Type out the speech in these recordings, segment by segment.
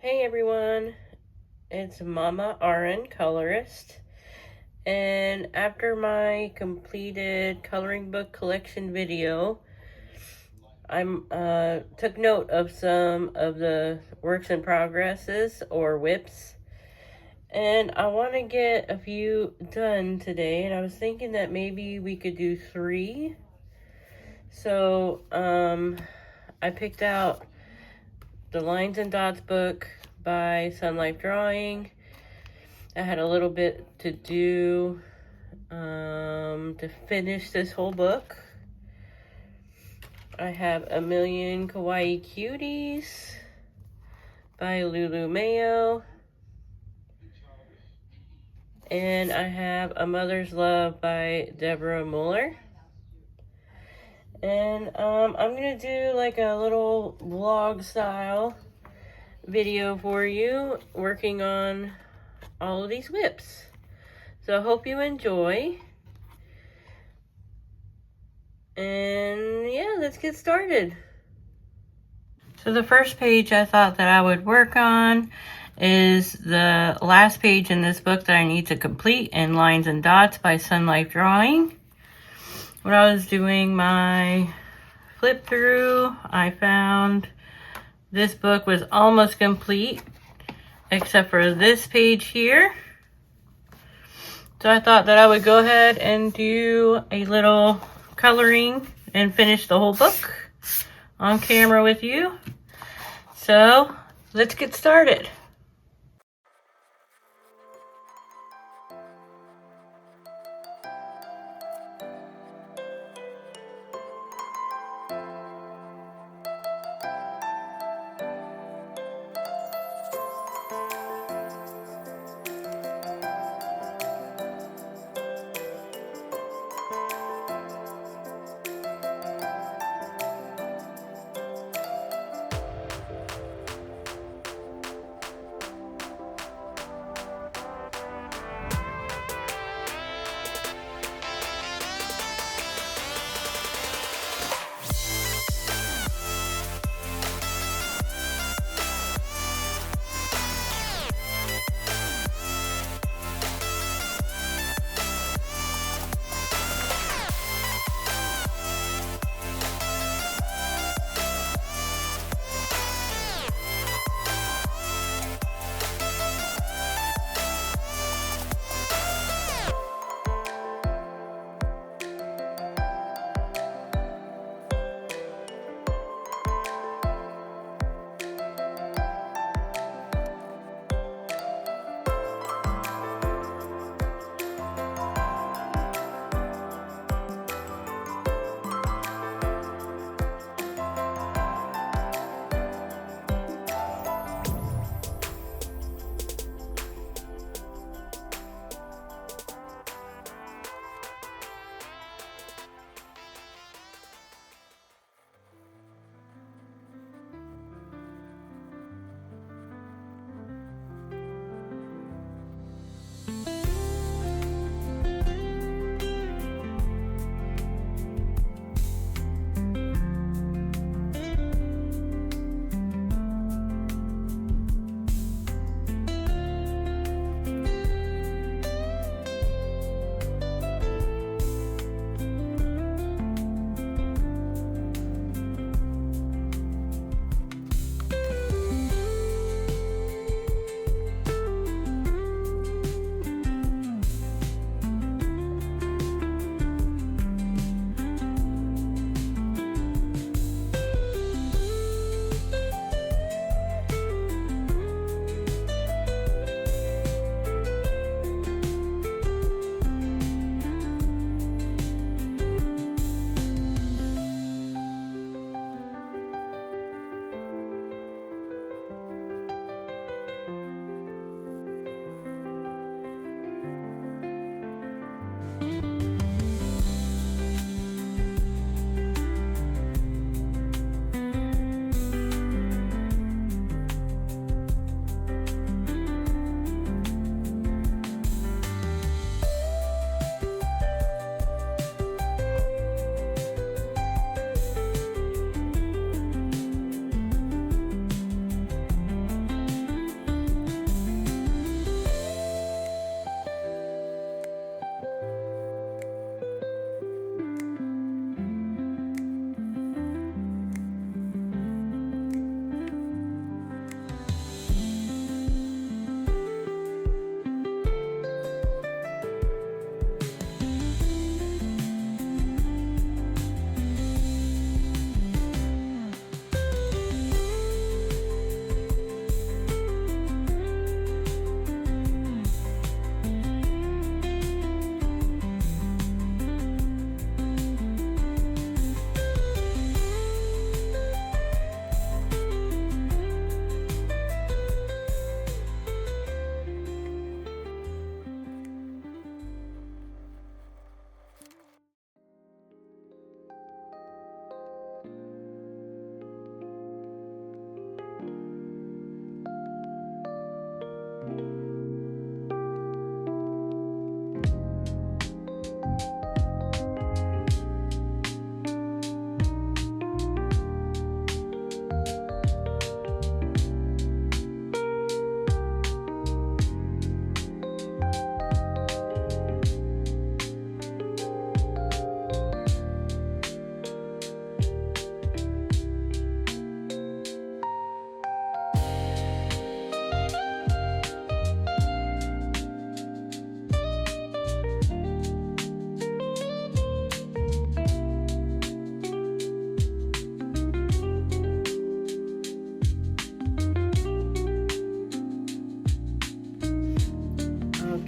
Hey everyone, it's Momma.RN.Colorist, and after my completed coloring book collection video, I took note of some of the works in progresses or WIPs, and I want to get a few done today, and I was thinking that maybe we could do 3. So I picked out the Lines and Dots book by Sun Life Drawing. I had a little bit to do to finish this whole book. I have A Million Kawaii Cuties by Lulu Mayo. And I have A Mother's Love by Deborah Muller. And I'm going to do like a little vlog style video for you working on all of these WIPs. So I hope you enjoy. And yeah, let's get started. So the first page I thought that I would work on is the last page in this book that I need to complete in Lines and Dots by Sun Life Drawing. When I was doing my flip through, I found this book was almost complete except for this page here. So I thought that I would go ahead and do a little coloring and finish the whole book on camera with you. So let's get started.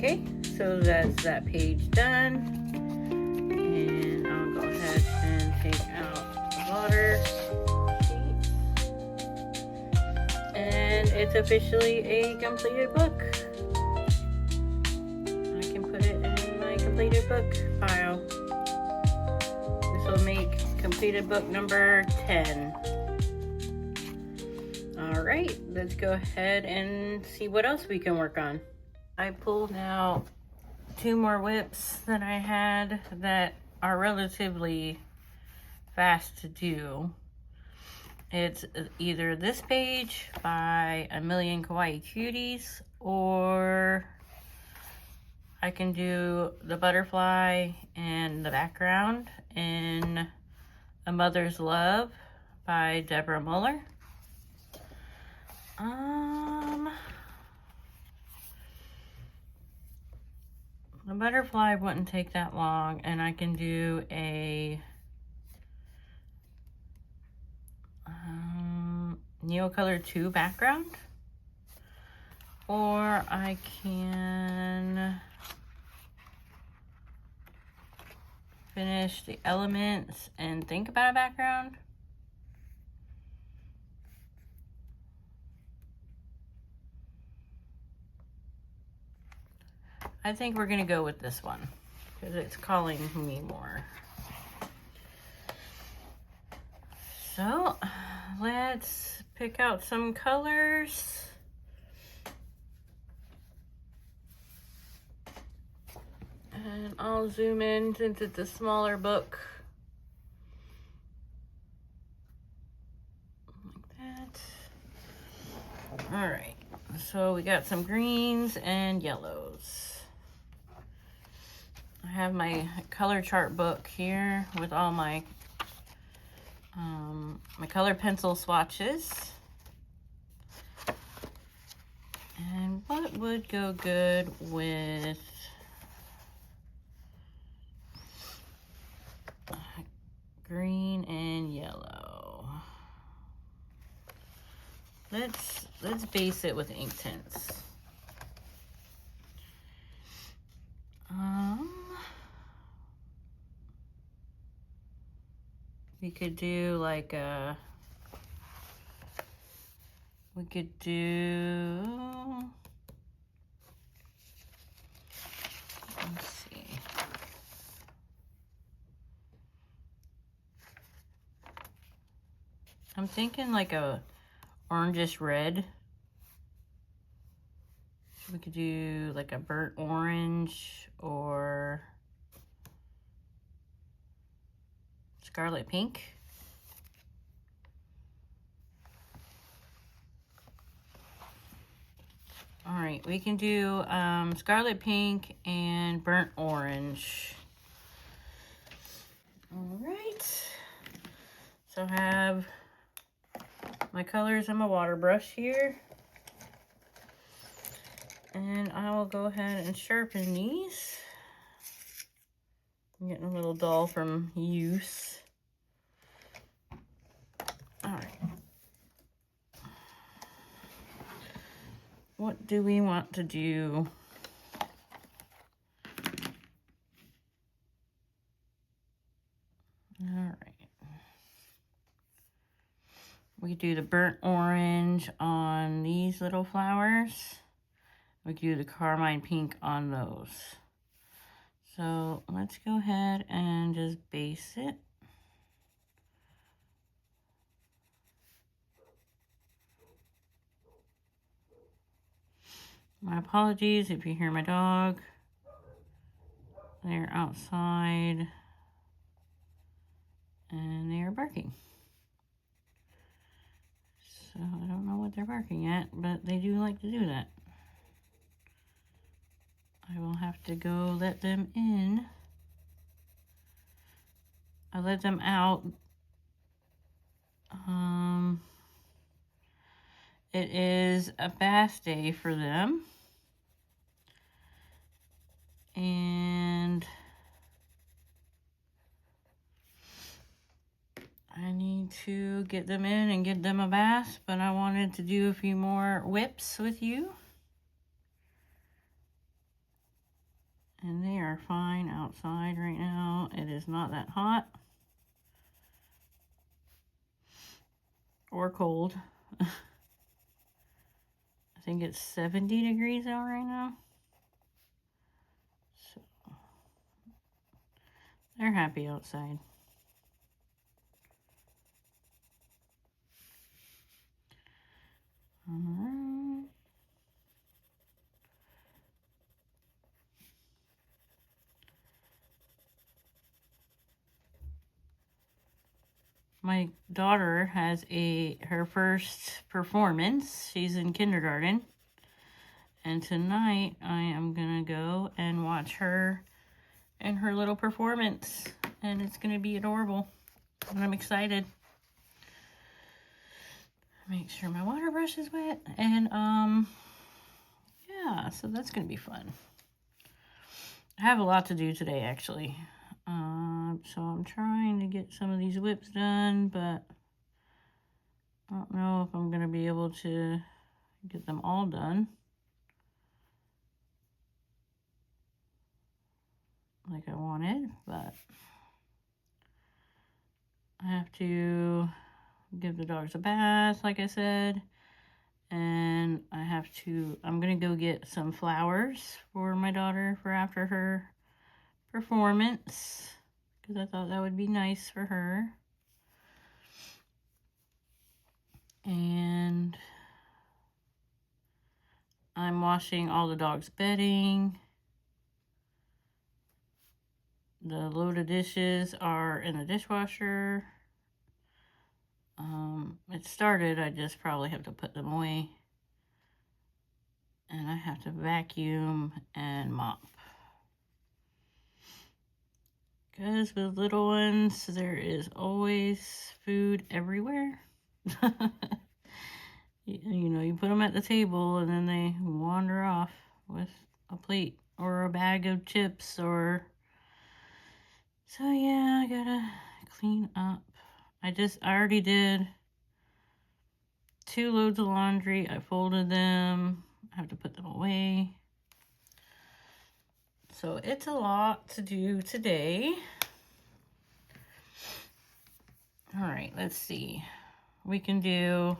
Okay, so that's that page done. And I'll go ahead and take out the water sheet. And it's officially a completed book. I can put it in my completed book pile. This will make completed book number 10. Alright, let's go ahead and see what else we can work on. I pulled out 2 more WIPs that I had that are relatively fast to do. It's either this page by A Million Kawaii Cuties, or I can do the butterfly and the background in A Mother's Love by Deborah Muller. The butterfly wouldn't take that long, and I can do a Neocolor 2 background, or I can finish the elements and think about a background. I think we're gonna go with this one because it's calling me more. So let's pick out some colors. And I'll zoom in since it's a smaller book. Like that. All right, so we got some greens and yellows. I have my color chart book here with all my my color pencil swatches. And what would go good with green and yellow? Let's base it with ink tints. We could do like a, we could do, let's see. I'm thinking like a orangish red. We could do like a burnt orange or scarlet pink. All right, we can do scarlet pink and burnt orange. All right, so I have my colors and my water brush here. And I will go ahead and sharpen these. I'm getting a little dull from use. All right. What do we want to do? All right. We do the burnt orange on these little flowers. We do the carmine pink on those. So let's go ahead and just base it. My apologies if you hear my dog. They're outside and they are barking. So I don't know what they're barking at, but they do like to do that. I will have to go let them in. I let them out. It is a bath day for them. And I need to get them in and get them a bath, but I wanted to do a few more WIPs with you. are fine outside right now. It is not that hot or cold. I think it's 70 degrees out right now. So they're happy outside. All right. My daughter has her first performance. She's in kindergarten. And tonight I am gonna go and watch her and her little performance. And it's gonna be adorable. And I'm excited. Make sure my water brush is wet. And yeah, so that's gonna be fun. I have a lot to do today actually. So I'm trying to get some of these WIPs done, but I don't know if I'm going to be able to get them all done like I wanted, but I have to give the dogs a bath, like I said, and I'm going to go get some flowers for my daughter for after her performance, because I thought that would be nice for her. And I'm washing all the dogs' bedding. The load of dishes are in the dishwasher. It started, I just probably have to put them away. And I have to vacuum and mop. Because with little ones, there is always food everywhere. You know, you put them at the table and then they wander off with a plate or a bag of chips or... So yeah, I gotta clean up. I already did 2 loads of laundry. I folded them. I have to put them away. So it's a lot to do today. All right, let's see. We can do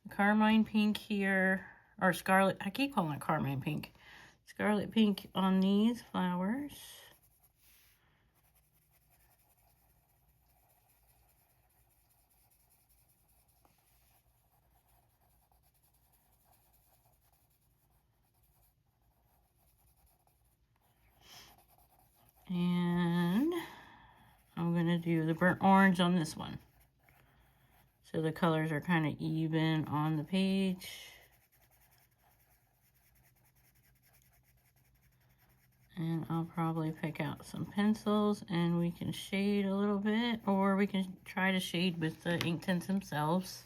carmine pink here, or scarlet. I keep calling it carmine pink. Scarlet pink on these flowers. And I'm going to do the burnt orange on this one. So the colors are kind of even on the page. And I'll probably pick out some pencils and we can shade a little bit, or we can try to shade with the ink tints themselves.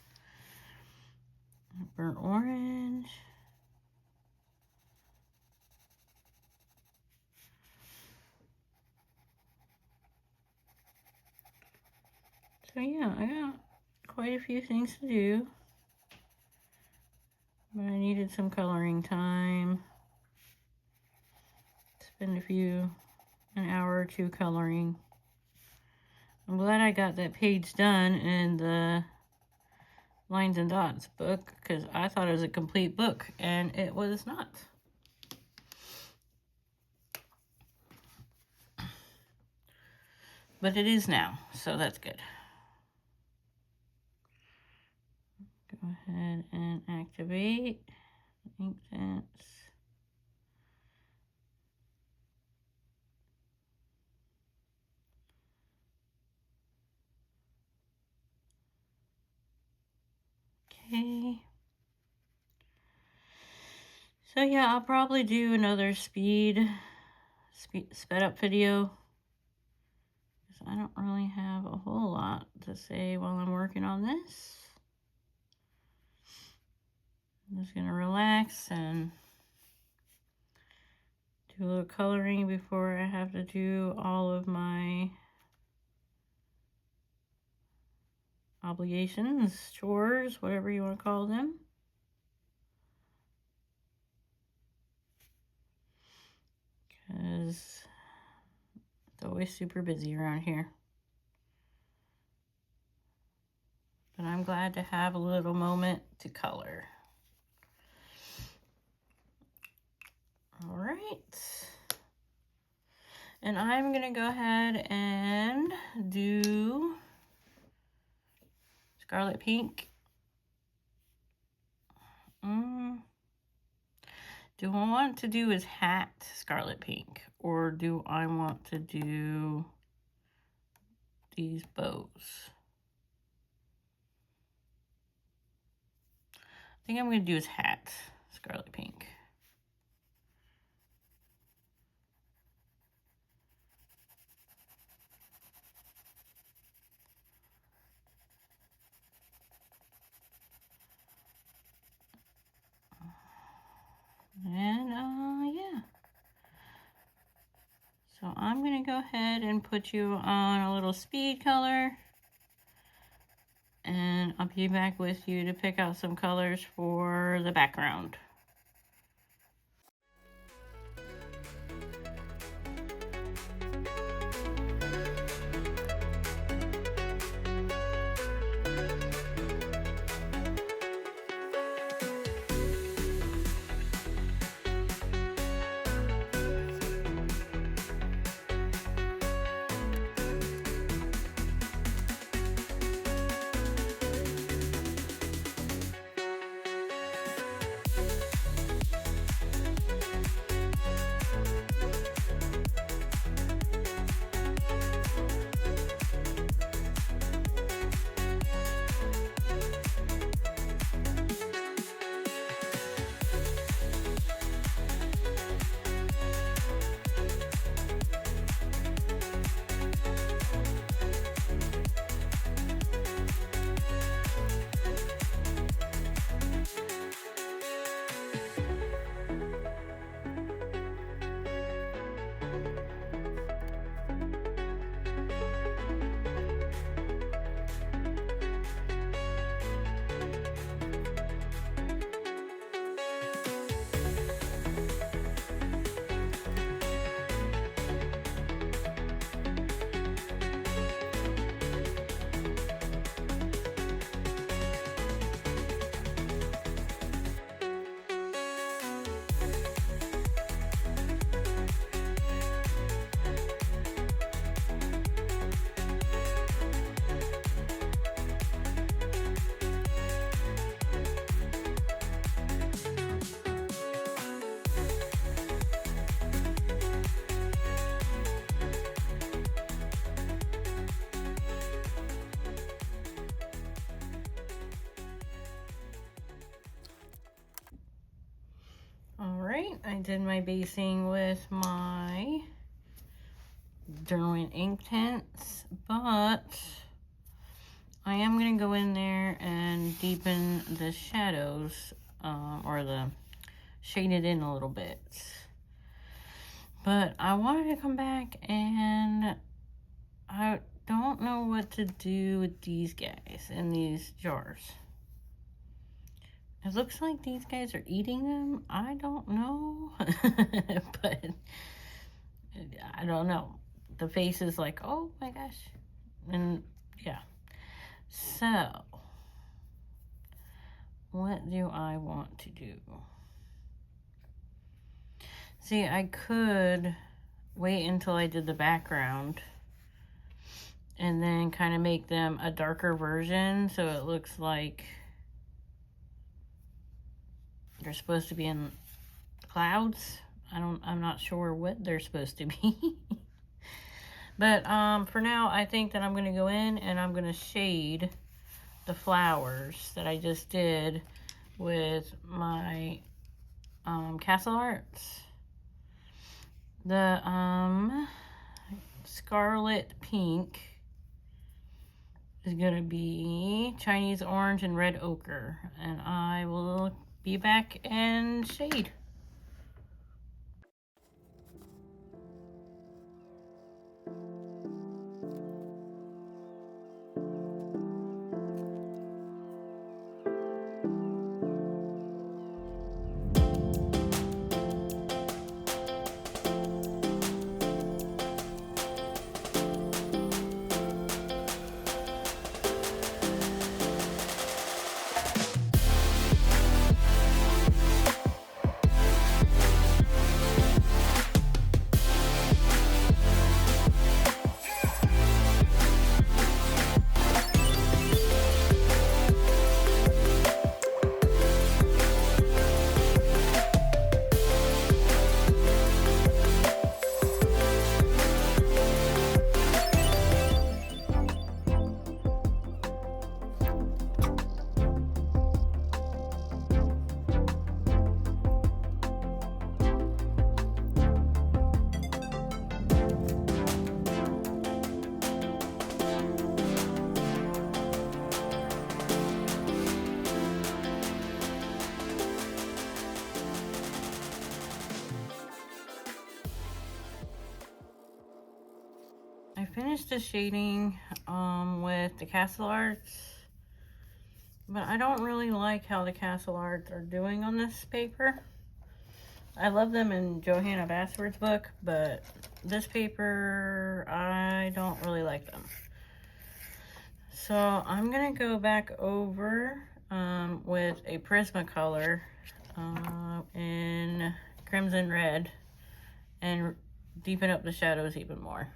Burnt orange. So yeah, I got quite a few things to do, but I needed some coloring time. Spend an hour or two coloring. I'm glad I got that page done in the Lines and Dots book, because I thought it was a complete book, and it was not. But it is now, so that's good. Go ahead and activate ink tints. Okay. So yeah, I'll probably do another sped up video, because I don't really have a whole lot to say while I'm working on this. I'm just gonna relax and do a little coloring before I have to do all of my obligations, chores, whatever you want to call them. Because because it's always super busy around here. But I'm glad to have a little moment to color. All right. And I'm going to go ahead and do Scarlet Pink. Do I want to do his hat Scarlet Pink, or do I want to do these bows? I think I'm going to do his hat Scarlet Pink. And yeah. So I'm going to go ahead and put you on a little speed color. And I'll be back with you to pick out some colors for the background. Alright, I did my basing with my Derwent ink tints, but I am going to go in there and deepen the shadows, or the shade it in a little bit. But I wanted to come back, and I don't know what to do with these guys in these jars. It looks like these guys are eating them. I don't know. But I don't know. The face is like, oh my gosh. And yeah. So, what do I want to do? See, I could wait until I did the background and then kind of make them a darker version so it looks like they're supposed to be in clouds. I'm not sure what they're supposed to be. But for now, I think that I'm going to go in and I'm going to shade the flowers that I just did with my Castle Arts. The Scarlet Pink is going to be Chinese Orange and Red Ochre. And I will be back and shade. finished the shading with the Castle Arts, but I don't really like how the Castle Arts are doing on this paper. I love them in Johanna Bastford's book, but this paper, I don't really like them. So I'm gonna go back over with a Prismacolor in Crimson Red and deepen up the shadows even more.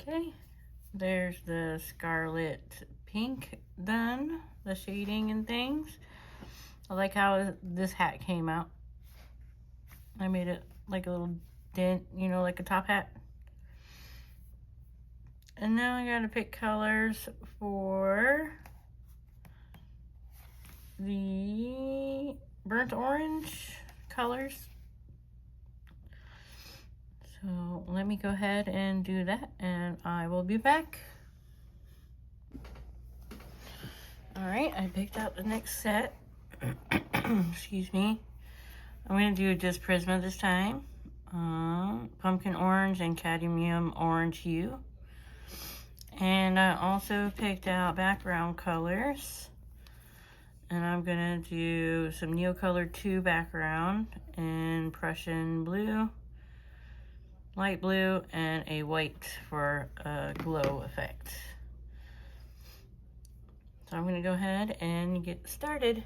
Okay, there's the scarlet pink done, the shading and things. I like how this hat came out. I made it like a little dent, you know, like a top hat. And now I gotta pick colors for the burnt orange colors. So let me go ahead and do that, and I will be back. All right, I picked out the next set. Excuse me. I'm gonna do just Prisma this time. Pumpkin orange and cadmium orange hue. And I also picked out background colors. And I'm gonna do some Neocolor 2 background in Prussian blue, light blue, and a white for a glow effect. So I'm gonna go ahead and get started.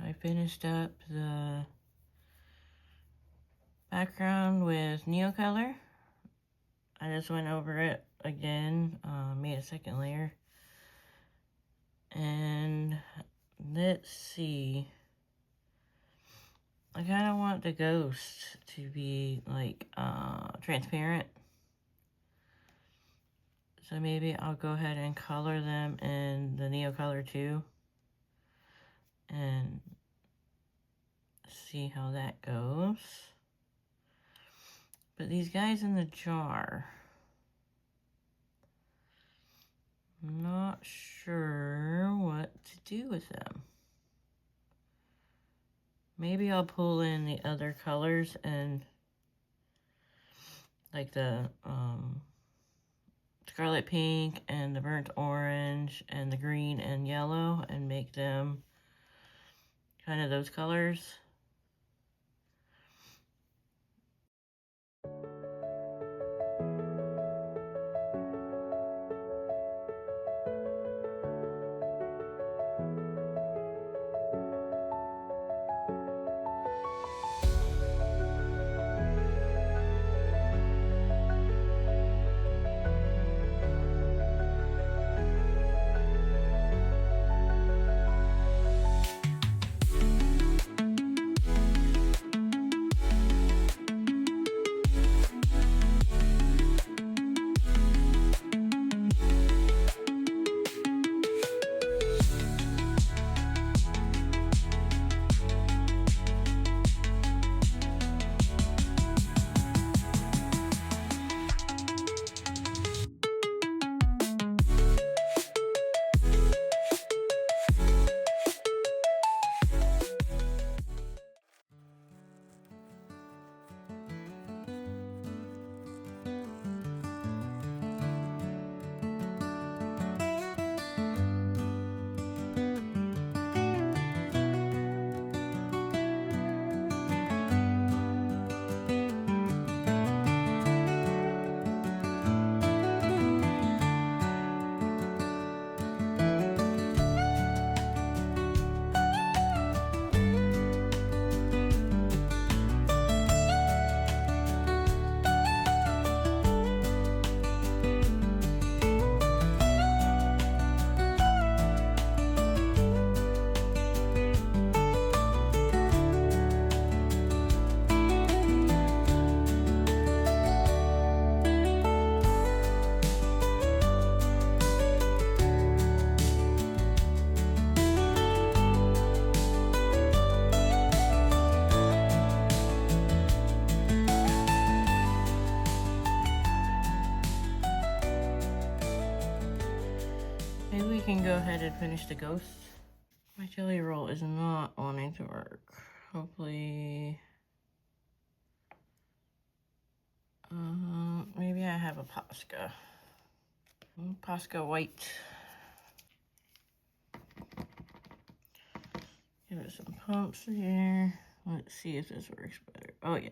I finished up the background with Neocolor. I just went over it again, made a second layer. And let's see. I kind of want the ghosts to be like transparent. So maybe I'll go ahead and color them in the Neo Color 2 and see how that goes. But these guys in the jar, I'm not sure what to do with them. Maybe I'll pull in the other colors and like the scarlet pink and the burnt orange and the green and yellow and make them kind of those colors. Maybe we can go ahead and finish the ghosts. My jelly roll is not wanting to work. Hopefully, maybe I have a Posca. Posca white. Give it some pumps here. Let's see if this works better. Oh yeah.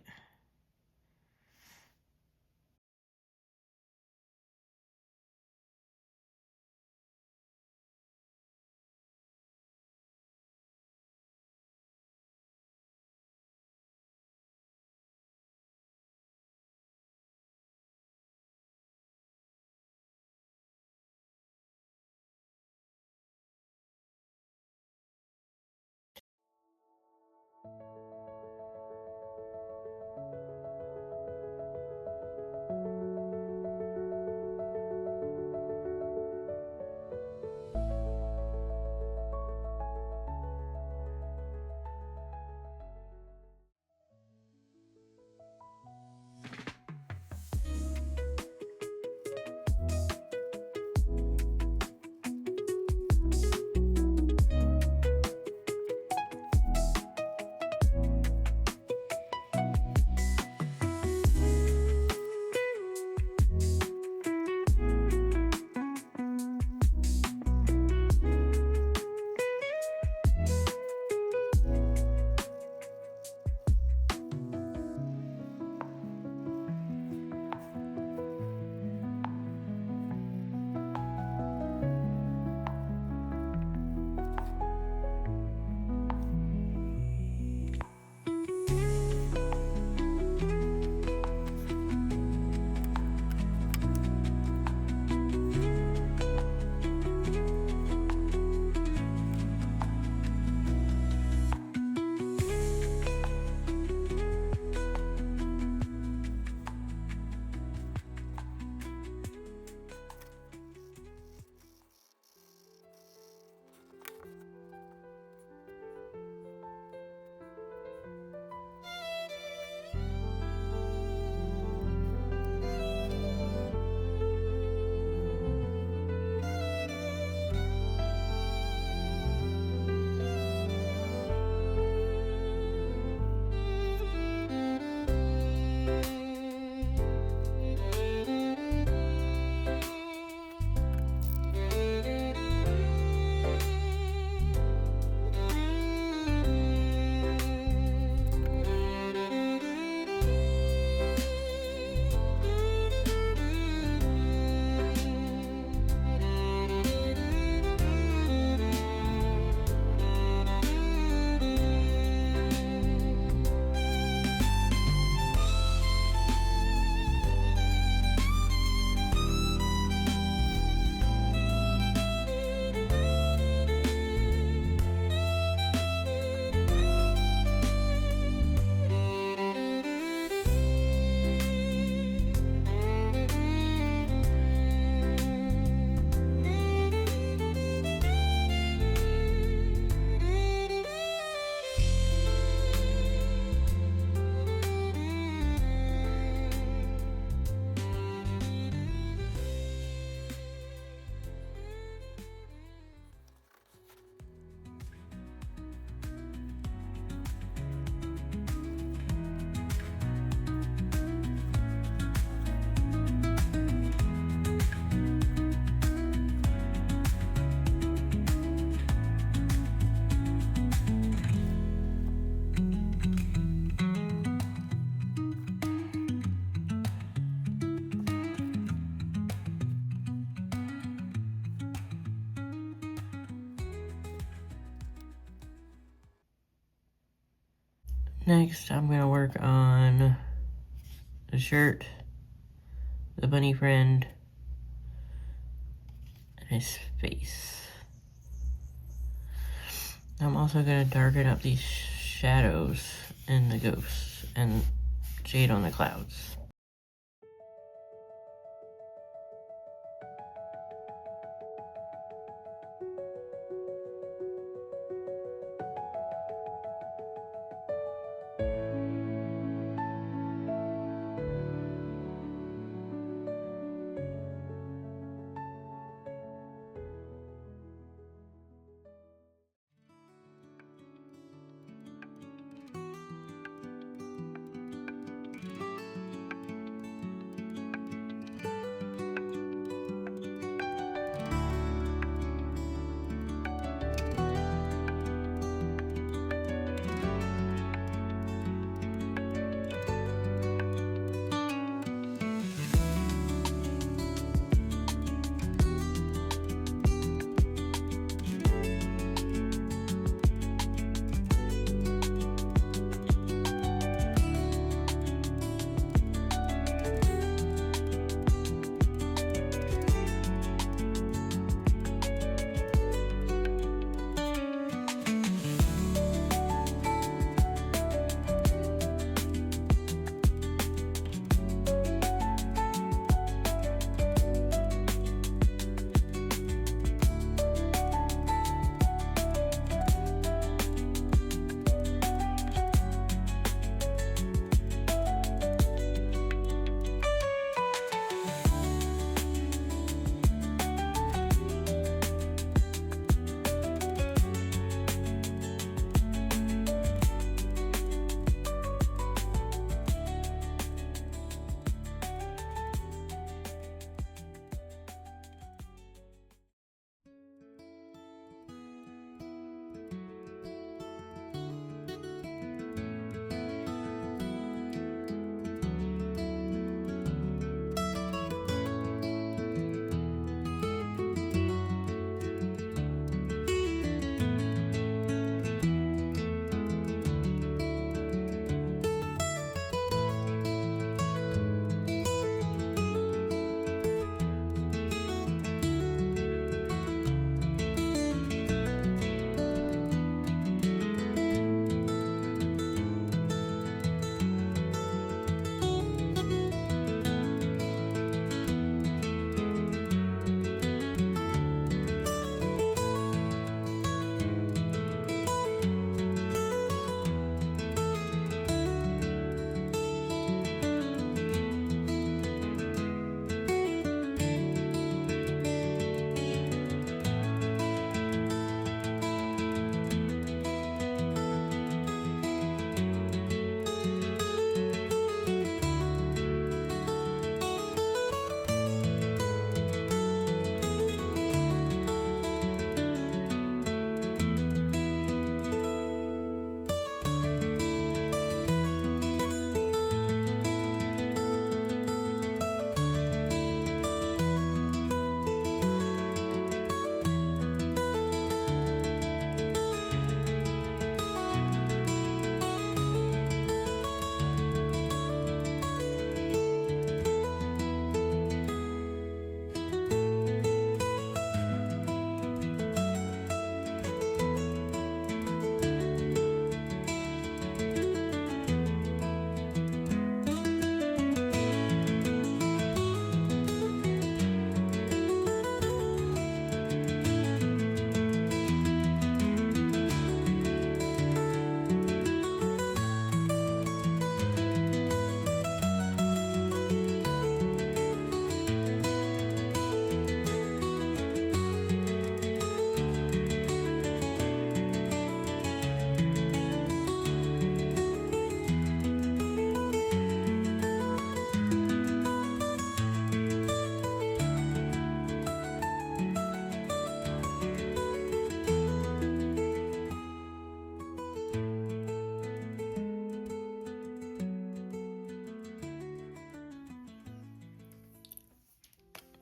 Next, I'm going to work on the shirt, the bunny friend, and his face. I'm also going to darken up these shadows and the ghosts and shade on the clouds.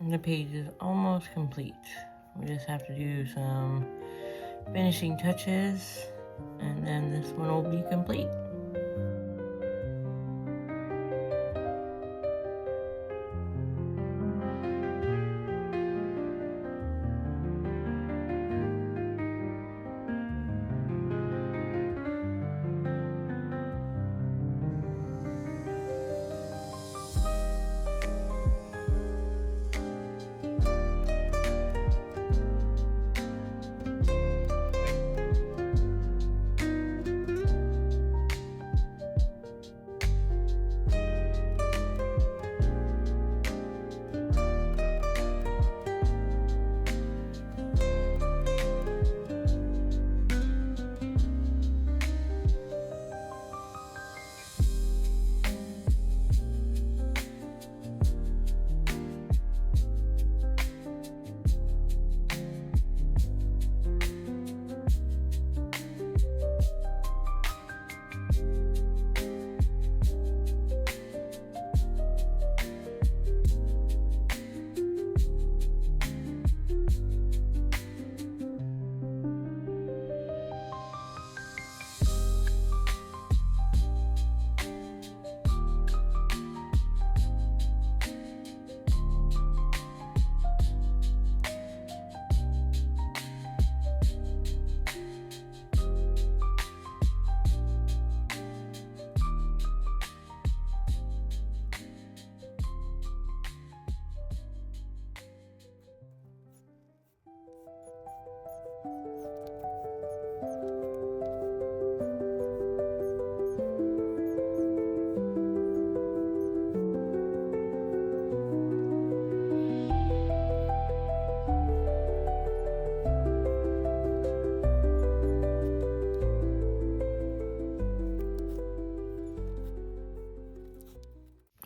The page is almost complete. We just have to do some finishing touches and then this one will be complete.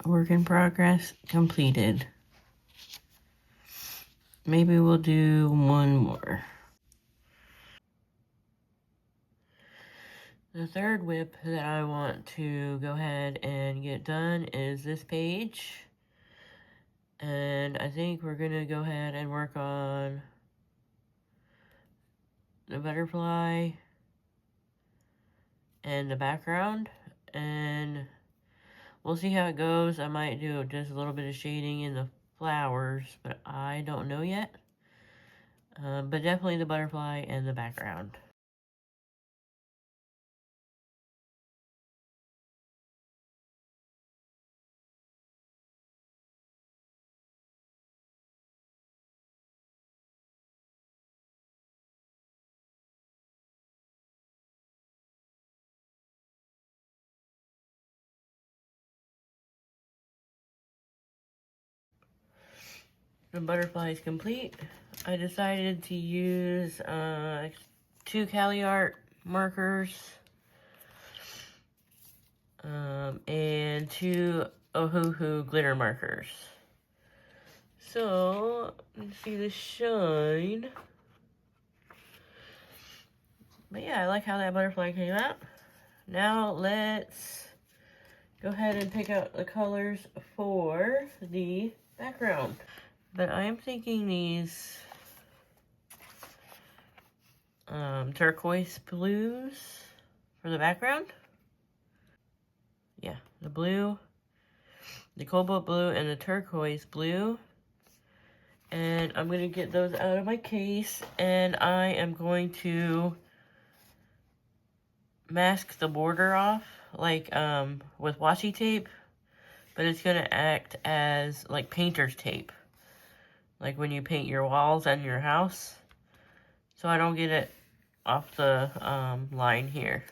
Work in progress completed. Maybe we'll do one more. The third WIP that I want to go ahead and get done is this page. And I think we're going to go ahead and work on the butterfly and the background. And we'll see how it goes. I might do just a little bit of shading in the flowers, but I don't know yet. But definitely the butterfly and the background. The butterfly is complete. I decided to use 2 Cali Art markers and 2 Ohuhu glitter markers. So, let's see the shine. But yeah, I like how that butterfly came out. Now let's go ahead and pick out the colors for the background. But I am thinking these turquoise blues for the background. Yeah, the blue, the cobalt blue, and the turquoise blue. And I'm going to get those out of my case, and I am going to mask the border off, like with washi tape, but it's going to act as like painter's tape, like when you paint your walls and your house, so I don't get it off the line here.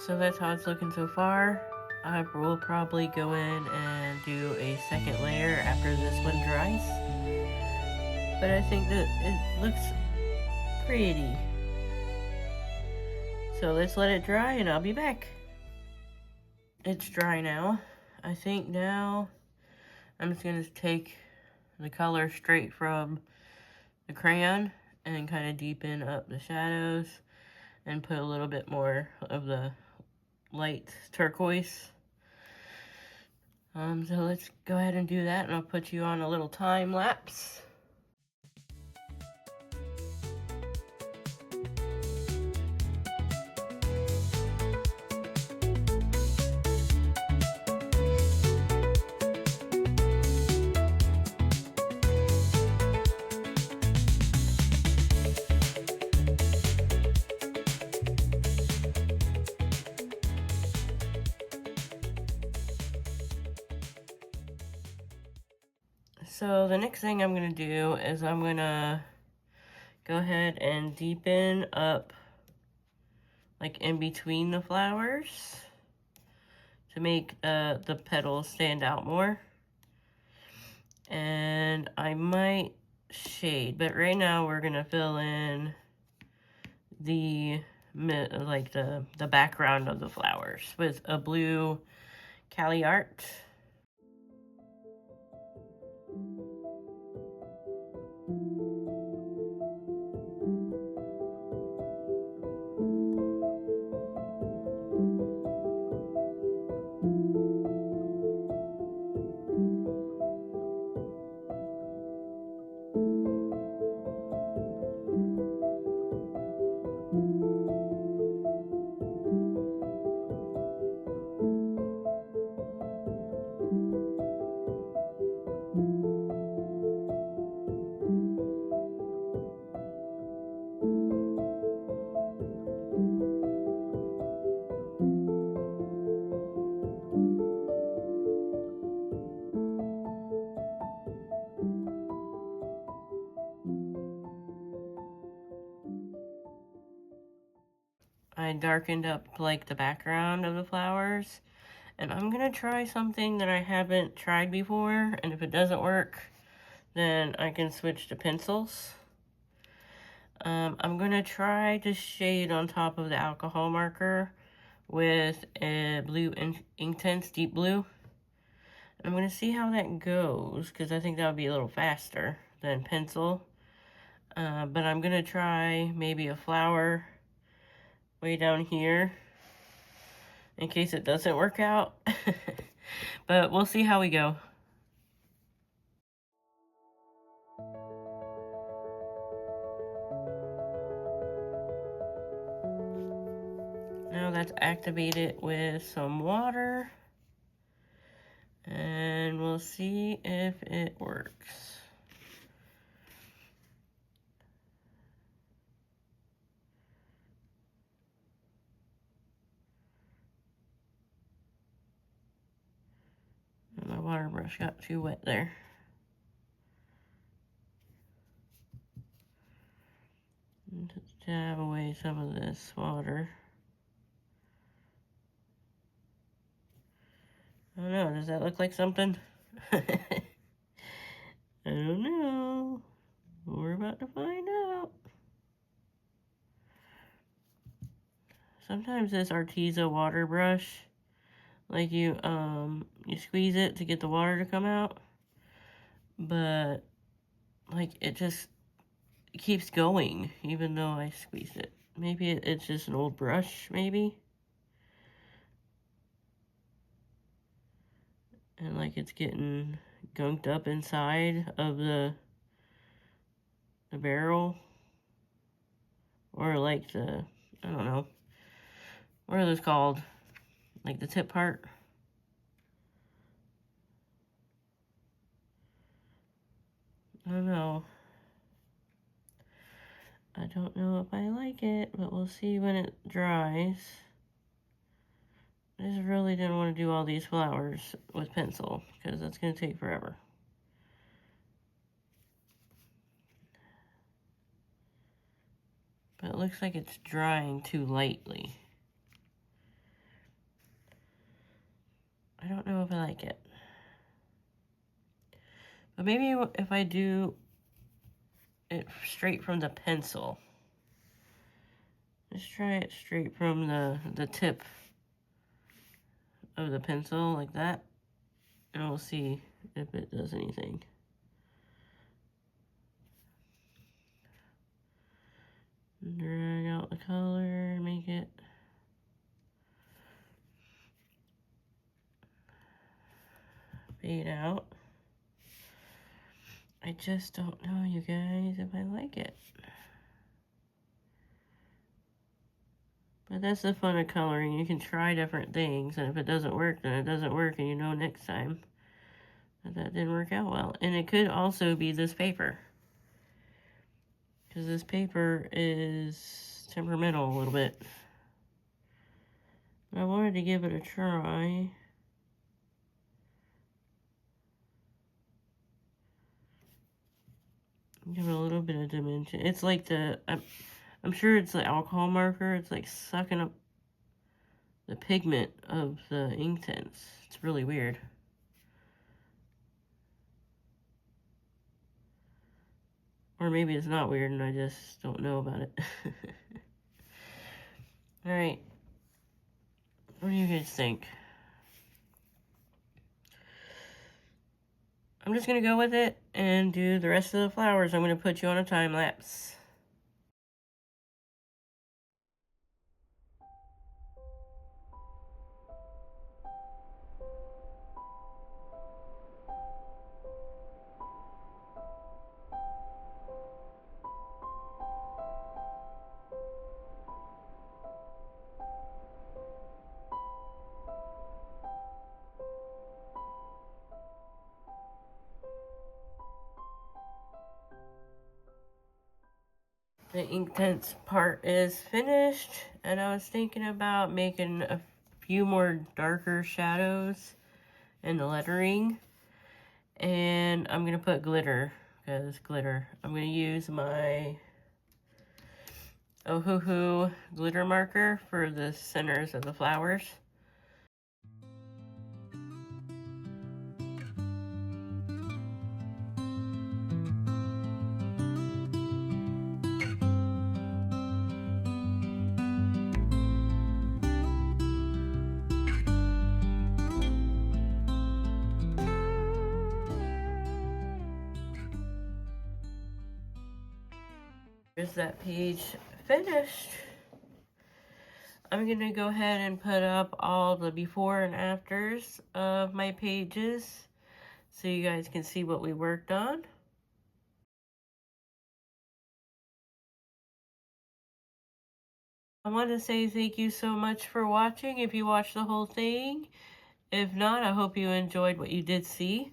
So that's how it's looking so far. I will probably go in and do a second layer after this one dries. But I think that it looks pretty. So let's let it dry and I'll be back. It's dry now. I think now I'm just going to take the color straight from the crayon and kind of deepen up the shadows and put a little bit more of the light turquoise. So let's go ahead and do that, and I'll put you on a little time lapse. So the next thing I'm going to do is I'm going to go ahead and deepen up like in between the flowers to make the petals stand out more. And I might shade, but right now we're going to fill in the background of the flowers with a blue Cali Art. I darkened up like the background of the flowers, and I'm gonna try something that I haven't tried before, and if it doesn't work, then I can switch to pencils. I'm gonna try to shade on top of the alcohol marker with a blue Inktense deep blue. I'm gonna see how that goes, because I think that would be a little faster than pencil. But I'm gonna try maybe a flower way down here in case it doesn't work out. But we'll see how we go. Now that's activated with some water, and we'll see if it works. My water brush got too wet there. Just dab away some of this water. I don't know, does that look like something? I don't know. We're about to find out. Sometimes this Arteza water brush, like you squeeze it to get the water to come out, but like it just keeps going even though I squeeze it. Maybe it's just an old brush, maybe. And like it's getting gunked up inside of the barrel, or like I don't know, what are those called? Like the tip part. I don't know. I don't know if I like it, but we'll see when it dries. I just really didn't want to do all these flowers with pencil, because that's going to take forever. But it looks like it's drying too lightly. I don't know if I like it. But maybe if I do it straight from the pencil. Just try it straight from the tip of the pencil like that. And we'll see if it does anything. Drag out the color, make it fade out. I just don't know, you guys, if I like it. But that's the fun of coloring. You can try different things, and if it doesn't work, then it doesn't work, and you know next time that didn't work out well. And it could also be this paper, because this paper is temperamental a little bit. I wanted to give it a try. Give it a little bit of dimension. It's like I'm sure it's the alcohol marker. It's like sucking up the pigment of the ink tints. It's really weird. Or maybe it's not weird and I just don't know about it. Alright. What do you guys think? I'm just going to go with it and do the rest of the flowers. I'm going to put you on a time lapse. The ink tints part is finished, and I was thinking about making a few more darker shadows in the lettering, and I'm gonna put glitter, because glitter. I'm gonna use my Ohuhu glitter marker for the centers of the flowers. Here's that page finished. I'm going to go ahead and put up all the before and afters of my pages so you guys can see what we worked on. I want to say thank you so much for watching if you watched the whole thing. If not, I hope you enjoyed what you did see.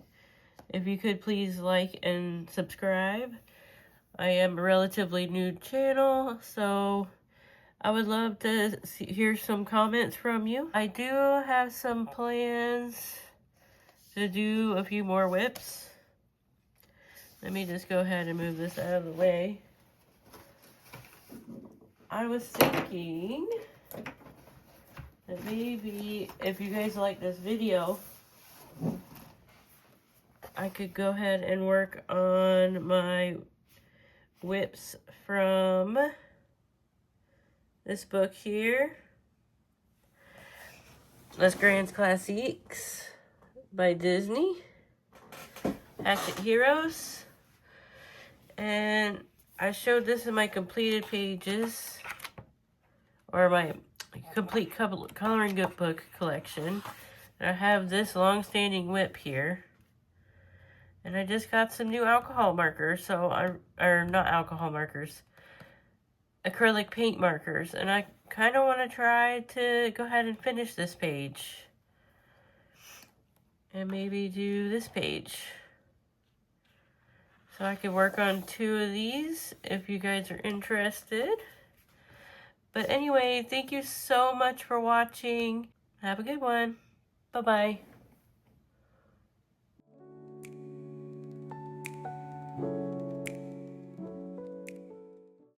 If you could please like and subscribe. I am a relatively new channel, so I would love to hear some comments from you. I do have some plans to do a few more WIPs. Let me just go ahead and move this out of the way. I was thinking that maybe if you guys like this video, I could go ahead and work on my WIPs from this book here, Les Grands Classiques by Disney, Action Heroes, and I showed this in my completed pages, or my complete coloring book collection. And I have this long-standing WIP here. And I just got some new alcohol markers, or not alcohol markers, acrylic paint markers. And I kind of want to try to go ahead and finish this page. And maybe do this page. So I could work on 2 of these if you guys are interested. But anyway, thank you so much for watching. Have a good one. Bye-bye.